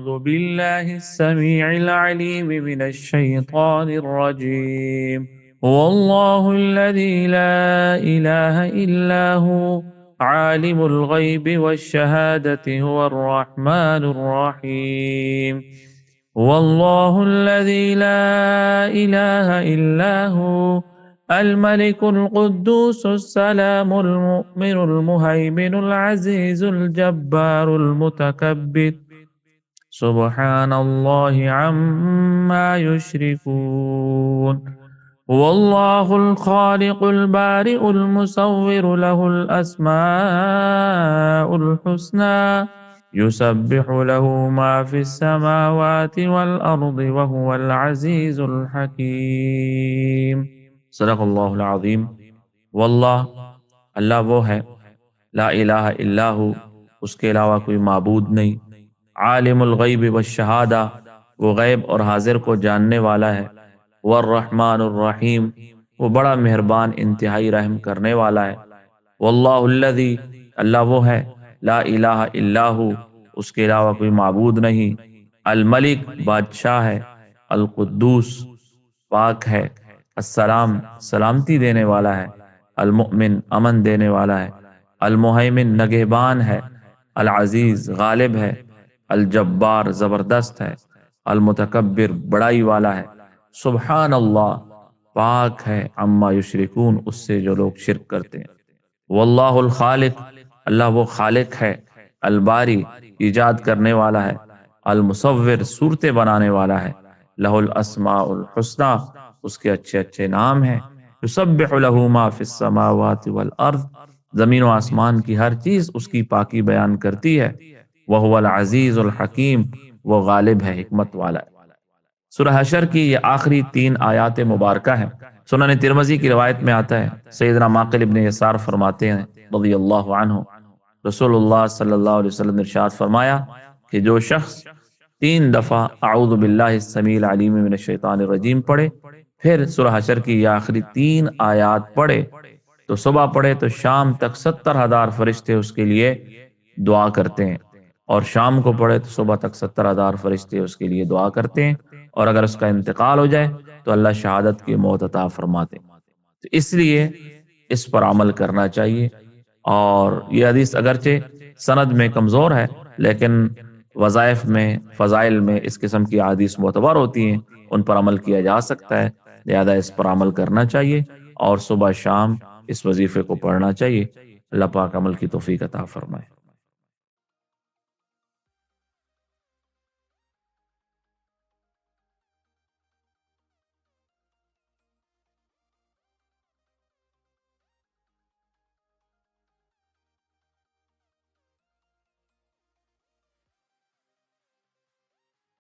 أعوذ بالله السميع العليم من الشيطان الرجيم. هو الله الذي لا إله إلا هو عالم الغيب والشهادة هو الرحمن الرحيم. هو الله الذي لا إله إلا هو الملك القدوس السلام المؤمن المهيمن العزيز الجبار المتكبر سبحان الله عما يشركون. هو الله الخالق البارئ المصور له الأسماء الحسنى يسبح له ما في السماوات والأرض وهو العزيز الحكيم. صدق اللہ العظیم. واللہ، اللہ وہ ہے، لا الہ الا ہو، اس کے علاوہ کوئی معبود نہیں، عالم الغیب والشہادہ، وہ غیب اور حاضر کو جاننے والا ہے، والرحمن الرحیم، وہ بڑا مہربان انتہائی رحم کرنے والا ہے، واللہ الذی، اللہ وہ ہے، لا الہ الا ہو، اس کے علاوہ کوئی معبود نہیں، الملک، بادشاہ ہے، القدوس، پاک ہے، السلام، سلامتی دینے والا ہے، المؤمن، امن دینے والا ہے، المہیمن، نگہبان ہے، العزیز، غالب ہے، الجبار، زبردست ہے، المتکبر، بڑائی والا ہے، سبحان اللہ، پاک ہے، عما یشرکون، اس سے جو لوگ شرک کرتے ہیں، واللہ الخالق، اللہ وہ خالق ہے، الباری، ایجاد کرنے والا ہے، المصور، صورتیں بنانے والا ہے، لہ الاسماء الحسنی، اس کے اچھے اچھے نام ہیں، یسبح لہ ما فی السماوات والارض، زمین و آسمان کی ہر چیز اس کی پاکی بیان کرتی ہے، وہو العزیز الحکیم، وہ غالب ہے، حکمت والا ہے۔ سورہ حشر کی یہ آخری 3 آیات مبارکہ ہیں۔ سنن ترمذی کی روایت میں آتا ہے، سیدنا معقل ابن یسار فرماتے ہیں رضی اللہ عنہ، رسول اللہ صلی اللہ علیہ وسلم نے ارشاد فرمایا کہ جو شخص 3 دفعہ اعوذ باللہ السمیع العلیم من الشیطان الرجیم پڑھے، پھر سورہ حشر کی یہ آخری 3 آیات پڑھے، تو صبح پڑھے تو شام تک 70,000 فرشتے اس کے لیے دعا کرتے ہیں، اور شام کو پڑھے تو صبح تک 70,000 فرشتے اس کے لیے دعا کرتے ہیں، اور اگر اس کا انتقال ہو جائے تو اللہ شہادت کی موت عطا فرماتے ہیں۔ تو اس لیے اس پر عمل کرنا چاہیے، اور یہ حدیث اگرچہ سند میں کمزور ہے، لیکن وظائف میں، فضائل میں اس قسم کی احادیث معتبر ہوتی ہیں، ان پر عمل کیا جا سکتا ہے، لہذا اس پر عمل کرنا چاہیے، اور صبح شام اس وظیفے کو پڑھنا چاہیے۔ اللہ پاک عمل کی توفیق عطا فرمائے۔